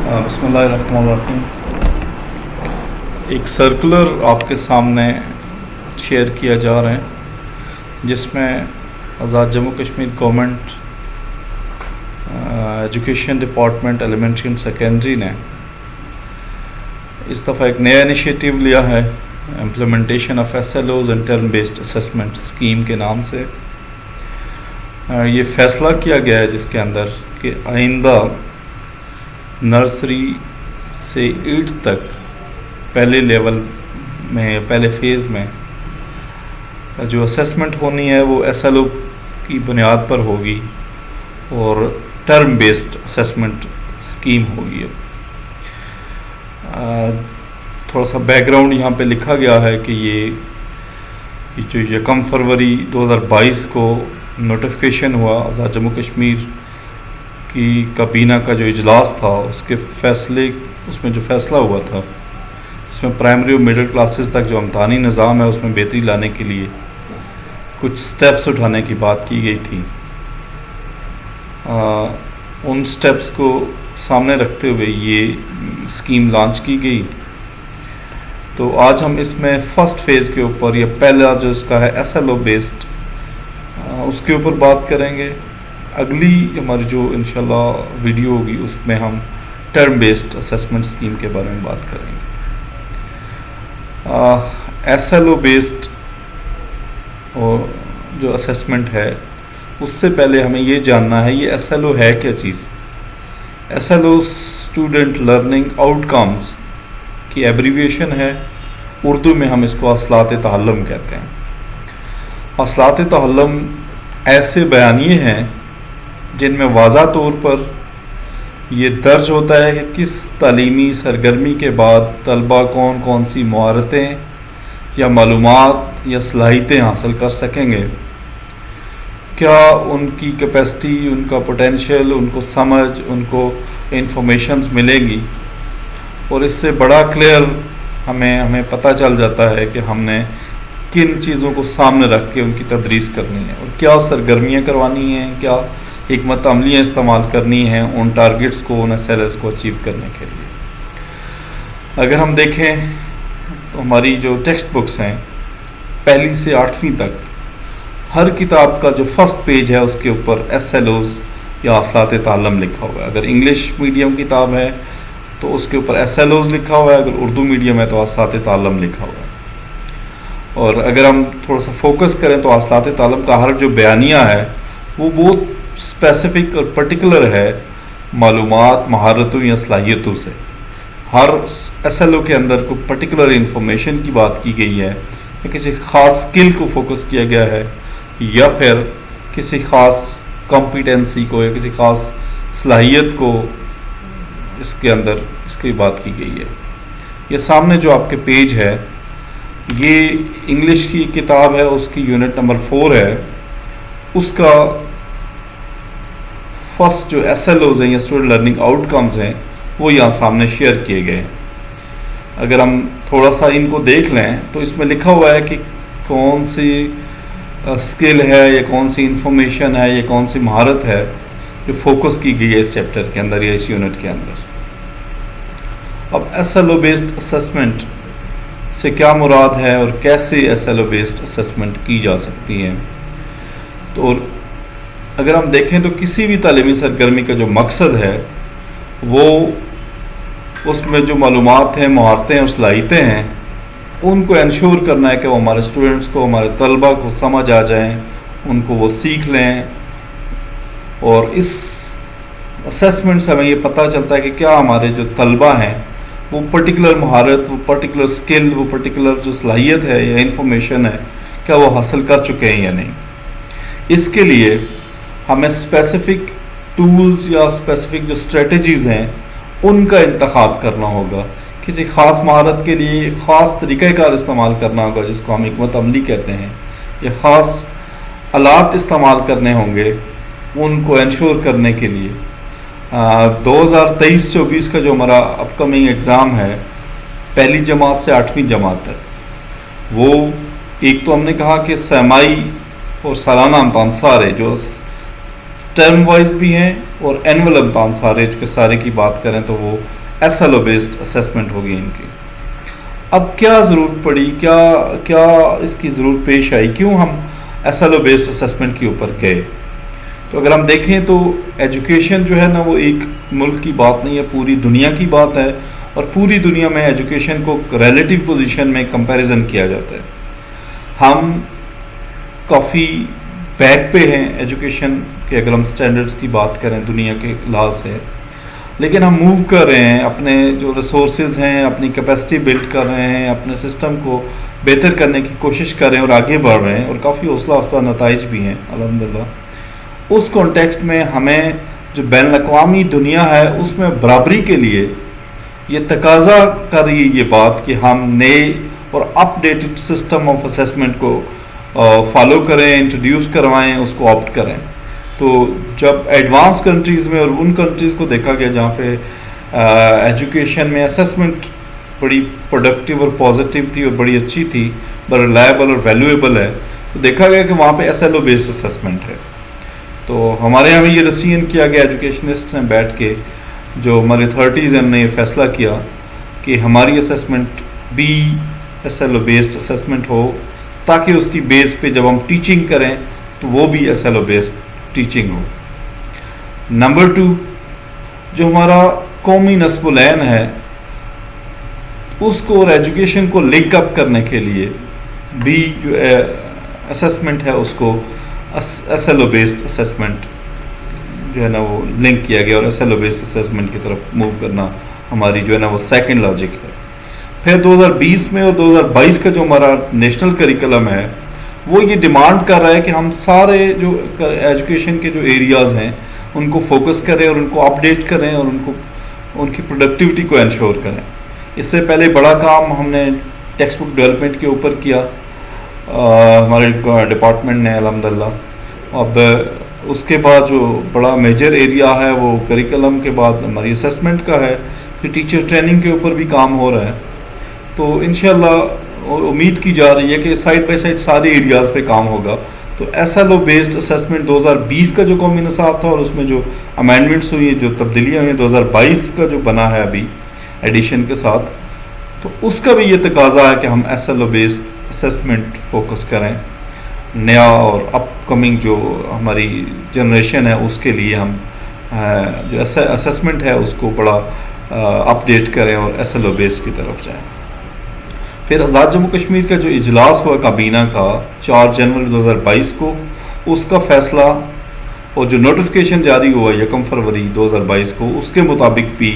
بسم اللہ الرحمن الرحیم. ایک سرکولر آپ کے سامنے شیئر کیا جا رہا ہے جس میں Azad Jammu Kashmir government education department elementary and secondary نے اس دفعہ ایک نیا انیشیٹو لیا ہے implementation of S L Os and term based assessment scheme کے نام سے. یہ فیصلہ کیا گیا ہے جس کے اندر کہ آئندہ نرسری سے 8 تک پہلے لیول میں پہلے فیز میں جو اسیسمنٹ ہونی ہے وہ ایس ایل او کی بنیاد پر ہوگی اور ٹرم بیسڈ اسیسمنٹ اسکیم ہوگی. تھوڑا سا بیک گراؤنڈ یہاں پہ لکھا گیا ہے کہ یہ جو 1 فروری 2022 کو نوٹیفیکیشن ہوا آزاد جموں کشمیر کی کابینہ کا جو اجلاس تھا اس میں جو فیصلہ ہوا تھا جس میں پرائمری اور مڈل کلاسز تک جو امتحانی نظام ہے اس میں بہتری لانے کے لیے کچھ سٹیپس اٹھانے کی بات کی گئی تھی. ان سٹیپس کو سامنے رکھتے ہوئے یہ اسکیم لانچ کی گئی. تو آج ہم اس میں فرسٹ فیز کے اوپر یا پہلا جو اس کا ہے ایس ایل او بیسڈ اس کے اوپر بات کریں گے. اگلی ہماری جو انشاءاللہ ویڈیو ہوگی اس میں ہم ٹرم بیسڈ اسیسمنٹ اسکیم کے بارے میں بات کریں گے. ایس ایل او بیسڈ جو اسیسمنٹ ہے اس سے پہلے ہمیں یہ جاننا ہے یہ ایس ایل او ہے کیا چیز. ایس ایل او اسٹوڈنٹ لرننگ آؤٹ کمز کی ایبریویشن ہے. اردو میں ہم اس کو اصلاحات تعلم کہتے ہیں. اصلاحات تعلم ایسے بیانیے ہیں جن میں واضح طور پر یہ درج ہوتا ہے کہ کس تعلیمی سرگرمی کے بعد طلبہ کون کون سی مہارتیں یا معلومات یا صلاحیتیں حاصل کر سکیں گے, کیا ان کی کیپیسٹی, ان کا پوٹینشیل, ان کو سمجھ, ان کو انفارمیشنز ملیں گی. اور اس سے بڑا کلیئر ہمیں پتہ چل جاتا ہے کہ ہم نے کن چیزوں کو سامنے رکھ کے ان کی تدریس کرنی ہے اور کیا سرگرمیاں کروانی ہیں, کیا حکمت عملیاں استعمال کرنی ہیں ان ٹارگٹس کو, ان ایس ایل ایس کو اچیو کرنے کے لیے. اگر ہم دیکھیں تو ہماری جو ٹیکسٹ بکس ہیں 1 سے 8ویں تک ہر کتاب کا جو فرسٹ پیج ہے اس کے اوپر ایس ایل اوز یا اصلاحات تعلم لکھا ہوا ہے. اگر انگلش میڈیم کتاب ہے تو اس کے اوپر ایس ایل اوز لکھا ہوا ہے, اگر اردو میڈیم ہے تو اصلاحات تعلم لکھا ہوا ہے. اور اگر ہم تھوڑا سا فوکس کریں تو اصلاحات تعلم کا ہر جو بیانیہ ہے وہ بہت اسپیسیفک اور پرٹیکولر ہے معلومات, مہارتوں یا صلاحیتوں سے. ہر ایس ایل او کے اندر کوئی پرٹیکولر انفارمیشن کی بات کی گئی ہے یا کسی خاص اسکل کو فوکس کیا گیا ہے یا پھر کسی خاص کمپیٹنسی کو یا کسی خاص صلاحیت کو اس کے اندر اس کی بات کی گئی ہے. یہ سامنے جو آپ کے پیج ہے یہ انگلش کی کتاب ہے, اس کی یونٹ نمبر 4 ہے. اس کا فرسٹ جو ایس ایل اوز ہیں یا اسٹوڈنٹ لرننگ آؤٹ کمز ہیں وہ یہاں سامنے شیئر کیے گئے ہیں. اگر ہم تھوڑا سا ان کو دیکھ لیں تو اس میں لکھا ہوا ہے کہ کون سی اسکل ہے یا کون سی انفارمیشن ہے یا کون سی مہارت ہے جو فوکس کی گئی ہے اس چیپٹر کے اندر یا اس یونٹ کے اندر. اب S L O based assessment سے کیا مراد ہے اور کیسے S L O based assessment کی جا سکتی ہے. تو اگر ہم دیکھیں تو کسی بھی تعلیمی سرگرمی کا جو مقصد ہے وہ اس میں جو معلومات ہیں, مہارتیں اور صلاحیتیں ہیں ان کو انشور کرنا ہے کہ وہ ہمارے اسٹوڈنٹس کو, ہمارے طلبہ کو سمجھ آ جائیں, ان کو وہ سیکھ لیں. اور اس اسیسمنٹ سے ہمیں یہ پتہ چلتا ہے کہ کیا ہمارے جو طلبہ ہیں وہ پرٹیکولر مہارت, وہ پرٹیکولر اسکل, وہ پرٹیکولر جو صلاحیت ہے یا انفارمیشن ہے کیا وہ حاصل کر چکے ہیں یا نہیں. اس کے لیے ہمیں اسپیسیفک ٹولز یا اسپیسیفک جو اسٹریٹجیز ہیں ان کا انتخاب کرنا ہوگا. کسی خاص مہارت کے لیے خاص طریقہ کار استعمال کرنا ہوگا جس کو ہم حکمت عملی کہتے ہیں, یا خاص آلات استعمال کرنے ہوں گے ان کو انشور کرنے کے لیے. 2023-24 کا جو ہمارا اپ کمنگ ایگزام ہے 1 جماعت سے 8ویں جماعت تک, وہ ایک تو ہم نے کہا کہ سیمائی اور سالانہ امتحان سارے جو ٹرم وائز بھی ہیں اور اینول امتحان سارے کے سارے کی بات کریں تو وہ S L O based assessment ہوگی ان کی. اب کیا ضرورت پڑی, کیا اس کی ضرورت پیش آئی, کیوں ہم S L O based assessment کے اوپر گئے؟ تو اگر ہم دیکھیں تو ایجوکیشن جو ہے نا وہ ایک ملک کی بات نہیں ہے, پوری دنیا کی بات ہے, اور پوری دنیا میں ایجوکیشن کو ریلیٹیو پوزیشن میں کمپیریزن کیا جاتا ہے. ہم کافی بیک پہ ہیں ایجوکیشن کے اگر ہم سٹینڈرڈز کی بات کریں دنیا کے لحاظ سے, لیکن ہم موو کر رہے ہیں, اپنے جو ریسورسز ہیں اپنی کیپیسٹی بلڈ کر رہے ہیں, اپنے سسٹم کو بہتر کرنے کی کوشش کر رہے ہیں اور آگے بڑھ رہے ہیں, اور کافی حوصلہ افزا نتائج بھی ہیں الحمدللہ. اس کانٹیکسٹ میں ہمیں جو بین الاقوامی دنیا ہے اس میں برابری کے لیے یہ تقاضا کر رہی ہے یہ بات کہ ہم نئے اور اپ ڈیٹڈ سسٹم آف اسیسمنٹ کو فالو کریں, انٹروڈیوس کروائیں, اس کو آپٹ کریں. تو جب ایڈوانس کنٹریز میں اور ان کنٹریز کو دیکھا گیا جہاں پہ ایجوکیشن میں اسیسمنٹ بڑی پروڈکٹیو اور پازیٹیو تھی اور بڑی اچھی تھی, بڑا ریلائبل اور ویلیویبل ہے, تو دیکھا گیا کہ وہاں پہ S L O based assessment ہے. تو ہمارے یہاں بھی یہ ڈسیژن کیا گیا ایجوکیشنسٹ نے بیٹھ کے, جو ہمارے اتھارٹیز ہیں, ہم نے یہ فیصلہ کیا کہ ہماری اسیسمنٹ بھی S L O based assessment ہو, تاکہ اس کی بیس پہ جب ہم ٹیچنگ کریں تو وہ بھی S L O based teaching ہو. نمبر 2, جو ہمارا قومی نصب العین ہے اس کو اور ایجوکیشن کو لنک اپ کرنے کے لیے بھی جو اسیسمنٹ ہے اس کو S L O based assessment جو ہے نا وہ لنک کیا گیا, اور S L O based assessment کی طرف موو کرنا ہماری جو ہے نا وہ سیکنڈ لاجک ہے. پھر 2020 میں اور 2022 کا جو ہمارا نیشنل کریکلم ہے وہ یہ ڈیمانڈ کر رہا ہے کہ ہم سارے جو ایجوکیشن کے جو ایریاز ہیں ان کو فوکس کریں اور ان کو اپڈیٹ کریں اور ان کی پروڈکٹیوٹی کو انشور کریں. اس سے پہلے بڑا کام ہم نے ٹیکسٹ بک ڈیولپمنٹ کے اوپر کیا ہمارے ڈپارٹمنٹ نے الحمدللہ. اب اس کے بعد جو بڑا میجر ایریا ہے وہ کریکلم کے بعد ہماری اسیسمنٹ کا ہے, پھر ٹیچر ٹریننگ کے اوپر بھی کام ہو رہا ہے. تو انشاءاللہ امید کی جا رہی ہے کہ سائڈ بائی سائڈ سارے ایریاز پہ کام ہوگا. تو S L O based assessment 2020 کا جو قومی نصاب تھا اور اس میں جو امینڈمنٹس ہوئی ہیں, جو تبدیلیاں ہوئی ہیں, 2022 کا جو بنا ہے ابھی ایڈیشن کے ساتھ, تو اس کا بھی یہ تقاضا ہے کہ ہم S L O based assessment focus کریں. نیا اور اپ کمنگ جو ہماری جنریشن ہے اس کے لیے ہم جو اسیسمنٹ ہے اس کو بڑا اپڈیٹ کریں اور ایس ایل او بیسڈ کی طرف جائیں. پھر آزاد جموں کشمیر کا جو اجلاس ہوا کابینہ کا 4 جنوری 2022 کو, اس کا فیصلہ اور جو نوٹیفیکیشن جاری ہوا 1 فروری 2022 کو, اس کے مطابق بھی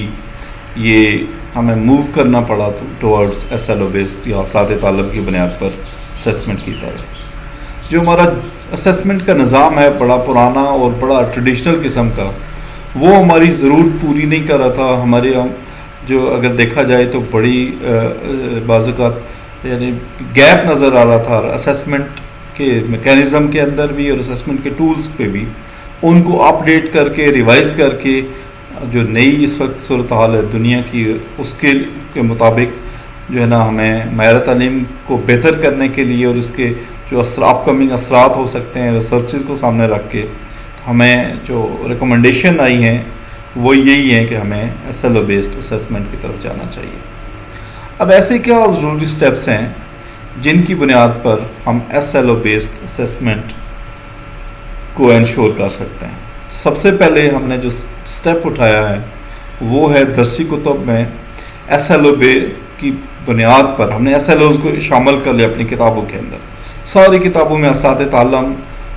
یہ ہمیں موو کرنا پڑا towards S L O based یا سادہ طالب کی بنیاد پر اسیسمنٹ کی طرف. جو ہمارا اسیسمنٹ کا نظام ہے بڑا پرانا اور بڑا ٹریڈیشنل قسم کا, وہ ہماری ضرورت پوری نہیں کر رہا تھا. ہمارے جو اگر دیکھا جائے تو بڑی بعض اوقات یعنی گیپ نظر آ رہا تھا اسیسمنٹ کے میکینزم کے اندر بھی اور اسیسمنٹ کے ٹولز پہ بھی. ان کو اپ ڈیٹ کر کے ریوائز کر کے جو نئی اس وقت صورتحال ہے دنیا کی اس کے مطابق جو ہے نا ہمیں معیار تعلیم کو بہتر کرنے کے لیے اور اس کے جو اپ کمنگ اثرات ہو سکتے ہیں ریسرچز کو سامنے رکھ کے ہمیں جو ریکمنڈیشن آئی ہیں وہ یہی ہیں کہ ہمیں S L O based assessment کی طرف جانا چاہیے. اب ایسے کیا ضروری سٹیپس ہیں جن کی بنیاد پر ہم S L O based assessment کو انشور کر سکتے ہیں؟ سب سے پہلے ہم نے جو سٹیپ اٹھایا ہے وہ ہے درسی کتب میں ایس ایل او کی بنیاد پر ہم نے ایس ایل اوز کو شامل کر لیا اپنی کتابوں کے اندر. ساری کتابوں میں اساتذہ تعلم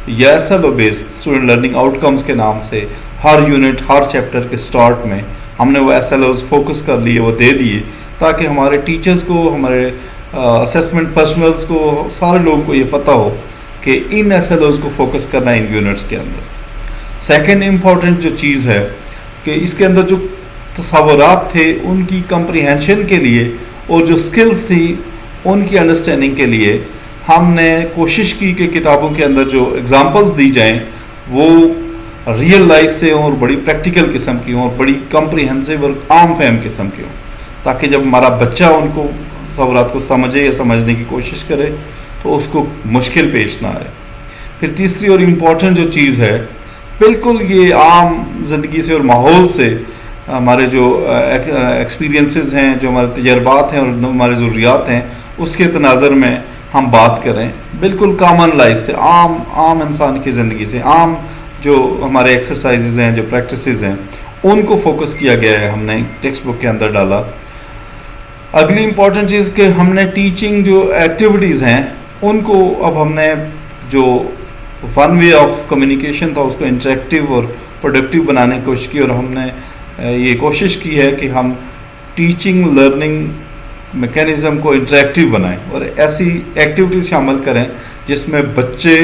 یا S L O based student learning out comes کے نام سے ہر یونٹ ہر چیپٹر کے سٹارٹ میں ہم نے وہ ایس ایل اوز فوکس کر لیے, وہ دے دیے, تاکہ ہمارے ٹیچرز کو, ہمارے اسیسمنٹ پرسنلز کو, سارے لوگوں کو یہ پتہ ہو کہ ان ایس ایل اوز کو فوکس کرنا ہے ان یونٹس کے اندر. سیکنڈ امپورٹنٹ جو چیز ہے کہ اس کے اندر جو تصورات تھے ان کی کمپریہنشن کے لیے اور جو سکلز تھی ان کی انڈرسٹینڈنگ کے لیے ہم نے کوشش کی کہ کتابوں کے اندر جو اگزامپلز دی جائیں وہ ریئل لائف سے ہوں اور بڑی پریکٹیکل قسم کی ہوں اور بڑی کمپریہنسو اور عام فہم قسم کی ہوں, تاکہ جب ہمارا بچہ ان کو تصورات کو سمجھے یا سمجھنے کی کوشش کرے تو اس کو مشکل پیش نہ آئے. پھر تیسری اور امپورٹنٹ جو چیز ہے بالکل یہ عام زندگی سے اور ماحول سے ہمارے جو ایکسپیرینسز ہیں، جو ہمارے تجربات ہیں اور ہمارے ضروریات ہیں، اس کے تناظر میں ہم بات کریں، بالکل کامن لائف سے، عام انسان کی زندگی سے، عام جو ہمارے ایکسرسائزز ہیں، جو پریکٹسز ہیں، ان کو فوکس کیا گیا ہے، ہم نے ٹیکسٹ بک کے اندر ڈالا۔ اگلی امپورٹنٹ چیز کہ ہم نے ٹیچنگ جو ایکٹیویٹیز ہیں ان کو اب ہم نے جو ون وے آف کمیونیکیشن تھا اس کو انٹریکٹیو اور پروڈکٹیو بنانے کی کوشش کی، اور ہم نے یہ کوشش کی ہے کہ ہم ٹیچنگ لرننگ میکینزم کو انٹریکٹیو بنائیں اور ایسی ایکٹیویٹیز شامل کریں جس میں بچے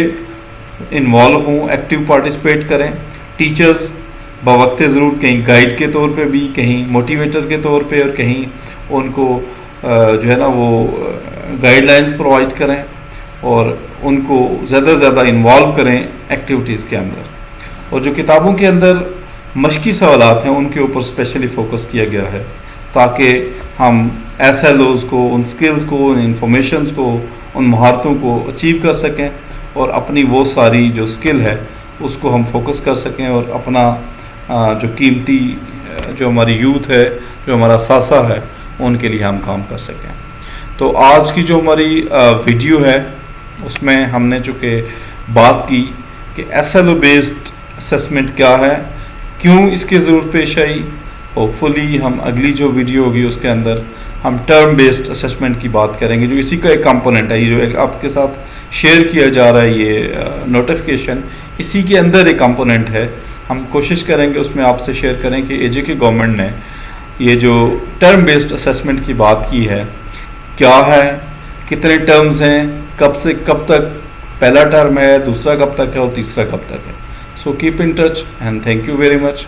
انوالو ہوں، ایکٹیو پارٹیسپیٹ کریں، ٹیچرز بوقت ضرورت کہیں گائیڈ کے طور پہ بھی، کہیں موٹیویٹر کے طور پہ، اور کہیں ان کو جو ہے نا وہ گائیڈ لائنز پرووائڈ کریں اور ان کو زیادہ سے زیادہ انوالو کریں ایکٹیویٹیز کے اندر۔ اور جو کتابوں کے اندر مشقی سوالات ہیں ان کے اوپر اسپیشلی فوکس کیا گیا ہے تاکہ ہم ایس ایل اوز کو، ان سکلز کو، ان انفارمیشنز کو، ان مہارتوں کو اچیو کر سکیں اور اپنی وہ ساری جو سکل ہے اس کو ہم فوکس کر سکیں اور اپنا جو قیمتی جو ہماری یوتھ ہے، جو ہمارا ساسا ہے، ان کے لیے ہم کام کر سکیں۔ تو آج کی جو ہماری ویڈیو ہے اس میں ہم نے چونکہ بات کی کہ S L O based assessment کیا ہے، کیوں اس کی ضرورت پیش آئی۔ ہوپ فلی ہم اگلی جو ویڈیو ہوگی اس کے اندر ہم ٹرم بیسڈ اسیسمنٹ کی بات کریں گے، جو اسی کا ایک کمپوننٹ ہے، یہ جو آپ کے ساتھ شیئر کیا جا رہا ہے یہ نوٹیفیکیشن، اسی کے اندر ایک کمپوننٹ ہے۔ ہم کوشش کریں گے اس میں آپ سے شیئر کریں کہ AJ کے گورنمنٹ نے یہ جو ٹرم بیسڈ اسیسمنٹ کی بات کی ہے کیا ہے، کتنے ٹرمز ہیں، کب سے کب تک پہلا ٹرم ہے، دوسرا کب تک ہے اور تیسرا کب تک ہے۔ So keep in touch and thank you very much.